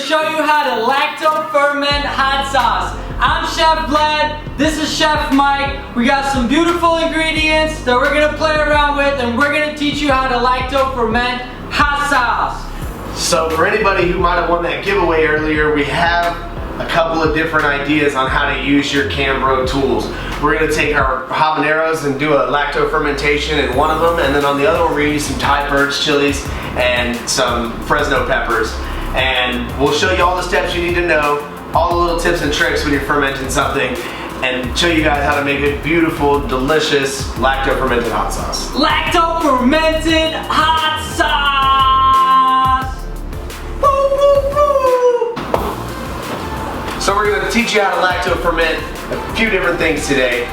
show you how to lacto ferment hot sauce. I'm Chef Vlad, this is Chef Mike. We got some beautiful ingredients that we're gonna play around with, and we're gonna teach you how to lacto ferment hot sauce. So for anybody who might have won that giveaway earlier, we have a couple of different ideas on how to use your Cambro tools. We're going to take our habaneros and do a lacto fermentation in one of them, and then on the other one we're going to use some Thai birch chilies and some Fresno peppers. And we'll show you all the steps you need to know, all the little tips and tricks when you're fermenting something, and show you guys how to make a beautiful, delicious lacto fermented hot sauce. Lacto fermented hot sauce! So we're going to teach you how to lacto ferment a few different things today.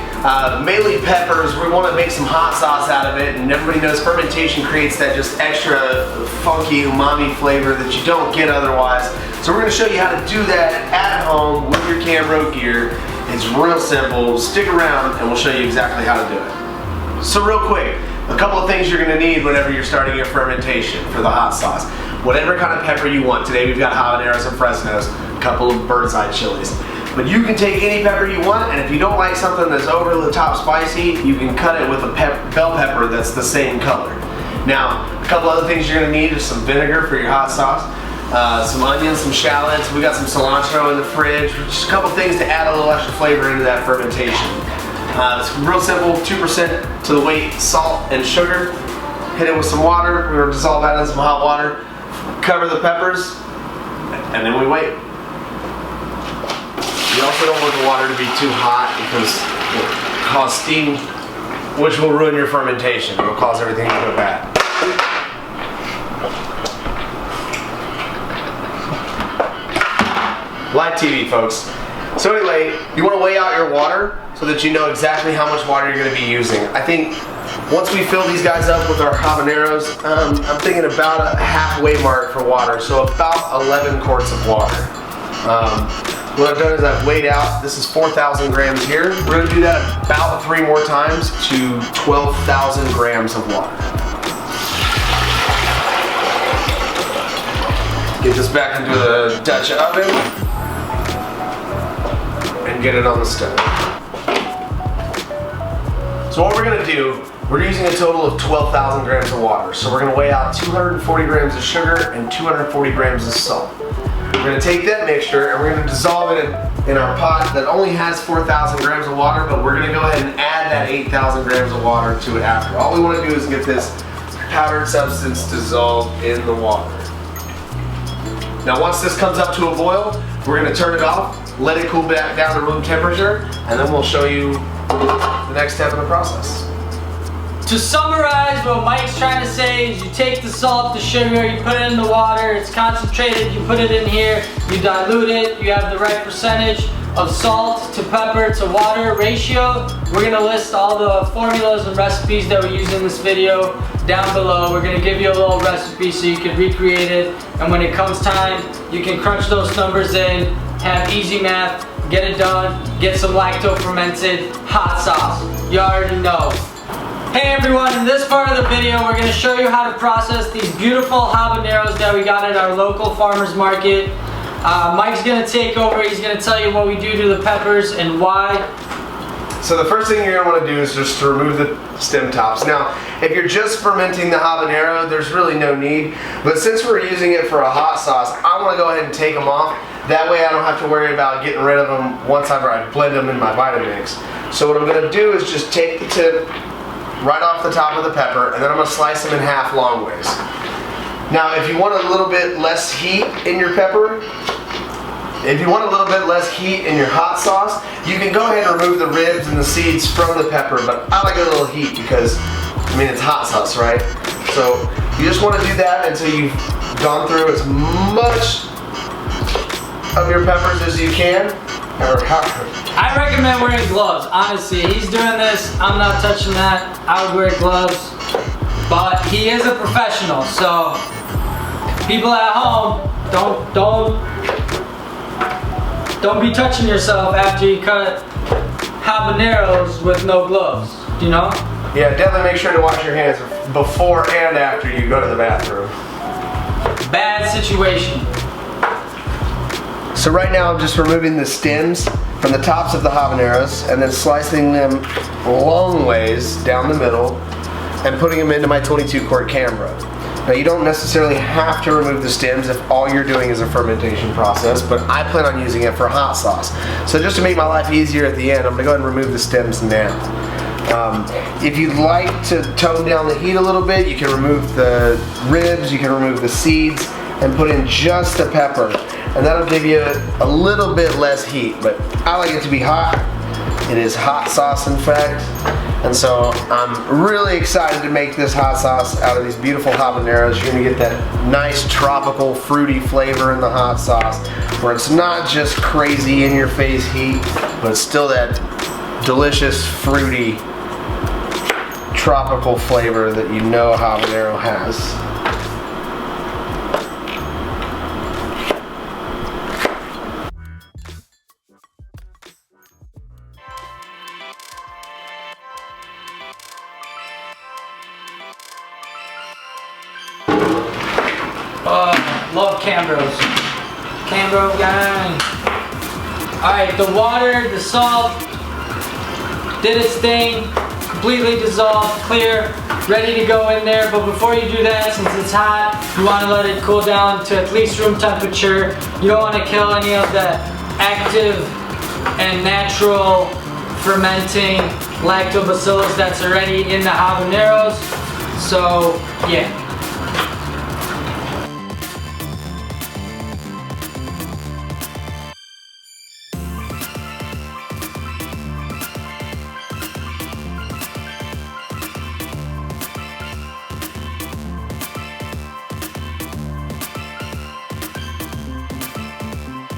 Mainly peppers. We want to make some hot sauce out of it, and everybody knows fermentation creates that just extra funky umami flavor that you don't get otherwise. So we're going to show you how to do that at home with your Cambro gear. It's real simple. Stick around and we'll show you exactly how to do it. So real quick, a couple of things you're going to need whenever you're starting your fermentation for the hot sauce. Whatever kind of pepper you want. Today we've got habaneros and Fresnos, a couple of bird's eye chilies. But you can take any pepper you want, and if you don't like something that's over the top spicy, you can cut it with a bell pepper that's the same color. Now, a couple other things you're going to need is some vinegar for your hot sauce, some onions, some shallots. We got some cilantro in the fridge. Just a couple things to add a little extra flavor into that fermentation. It's real simple, 2% to the weight salt and sugar. Hit it with some water. We're going to dissolve that in some hot water. Cover the peppers, and then we wait. You also don't want the water to be too hot because it will cause steam, which will ruin your fermentation. It will cause everything to go bad. Live TV, folks. So anyway, you want to weigh out your water so that you know exactly how much water you're going to be using. I think once we fill these guys up with our habaneros, I'm thinking about a halfway mark for water, so about 11 quarts of water. What I've done is I've weighed out, this is 4,000 grams here. We're going to do that about 3 more times to 12,000 grams of water. Get this back into the Dutch oven and get it on the stove. So what we're going to do, we're using a total of 12,000 grams of water. So we're going to weigh out 240 grams of sugar and 240 grams of salt. We're going to take that mixture and we're going to dissolve it in our pot that only has 4,000 grams of water, but we're going to go ahead and add that 8,000 grams of water to it after. All we want to do is get this powdered substance dissolved in the water. Now once this comes up to a boil, we're going to turn it off, let it cool back down to room temperature, and then we'll show you the next step in the process. To summarize, what Mike's trying to say is you take the salt, the sugar, you put it in the water, it's concentrated, you put it in here, you dilute it, you have the right percentage of salt to pepper to water ratio. We're going to list all the formulas and recipes that we use in this video down below. We're going to give you a little recipe so you can recreate it, and when it comes time, you can crunch those numbers in, have easy math, get it done, get some lacto fermented hot sauce. You already know. Hey everyone, in this part of the video we're going to show you how to process these beautiful habaneros that we got at our local farmer's market. Mike's going to take over, he's going to tell you what we do to the peppers and why. So the first thing you're going to want to do is just to remove the stem tops. Now, if you're just fermenting the habanero, there's really no need. But since we're using it for a hot sauce, I want to go ahead and take them off. That way I don't have to worry about getting rid of them once I blend them in my Vitamix. So what I'm going to do is just take the tip right off the top of the pepper, and then I'm going to slice them in half long ways. Now if you want a little bit less heat in your pepper, if you want a little bit less heat in your hot sauce, you can go ahead and remove the ribs and the seeds from the pepper, but I like a little heat because, I mean, it's hot sauce, right? So you just want to do that until you've gone through as much of your peppers as you can. I recommend wearing gloves, honestly. He's doing this, I'm not touching that. I would wear gloves, but he is a professional, so people at home, don't be touching yourself after you cut habaneros with no gloves, you know? Yeah, definitely make sure to wash your hands before and after you go to the bathroom. Bad situation. So right now I'm just removing the stems from the tops of the habaneros and then slicing them long ways down the middle and putting them into my 22 quart camera. Now you don't necessarily have to remove the stems if all you're doing is a fermentation process, but I plan on using it for hot sauce. So just to make my life easier at the end, I'm going to go ahead and remove the stems now. If you'd like to tone down the heat a little bit, you can remove the ribs, you can remove the seeds, and put in just a pepper. And that'll give you a little bit less heat, but I like it to be hot. It is hot sauce, in fact. And so I'm really excited to make this hot sauce out of these beautiful habaneros. You're gonna get that nice tropical fruity flavor in the hot sauce, where it's not just crazy in your face heat, but it's still that delicious fruity tropical flavor that you know habanero has. Love Cambros. Cambro gang. Alright, the water, the salt did its thing, completely dissolved, clear, ready to go in there. But before you do that, since it's hot, you want to let it cool down to at least room temperature. You don't want to kill any of the active and natural fermenting lactobacillus that's already in the habaneros. So, yeah.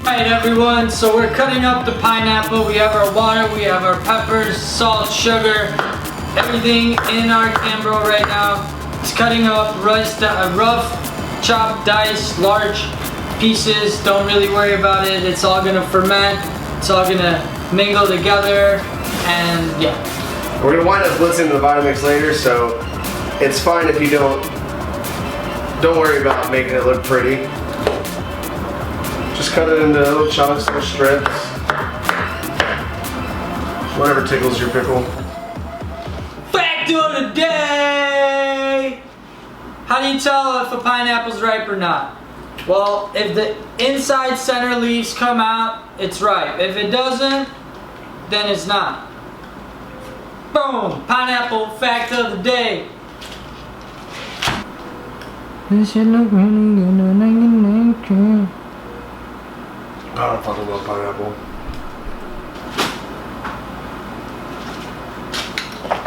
Alright everyone, so we're cutting up the pineapple. We have our water, we have our peppers, salt, sugar, everything in our Cambro right now. It's cutting up rough, chopped, diced, large pieces. Don't really worry about it. It's all gonna ferment. It's all gonna mingle together, and yeah. We're gonna wind up blitzing the Vitamix later, so it's fine if you don't worry about making it look pretty. Just cut it into little chunks or strips. Whatever tickles your pickle. Fact of the day! How do you tell if a pineapple's ripe or not? Well, if the inside center leaves come out, it's ripe. If it doesn't, then it's not. Boom! Pineapple fact of the day. I don't fucking love pineapple.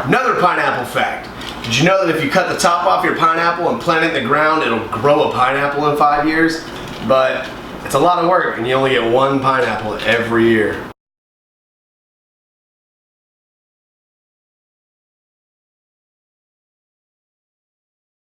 Another pineapple fact. Did you know that if you cut the top off your pineapple and plant it in the ground, it'll grow a pineapple in 5 years? But it's a lot of work and you only get one pineapple every year.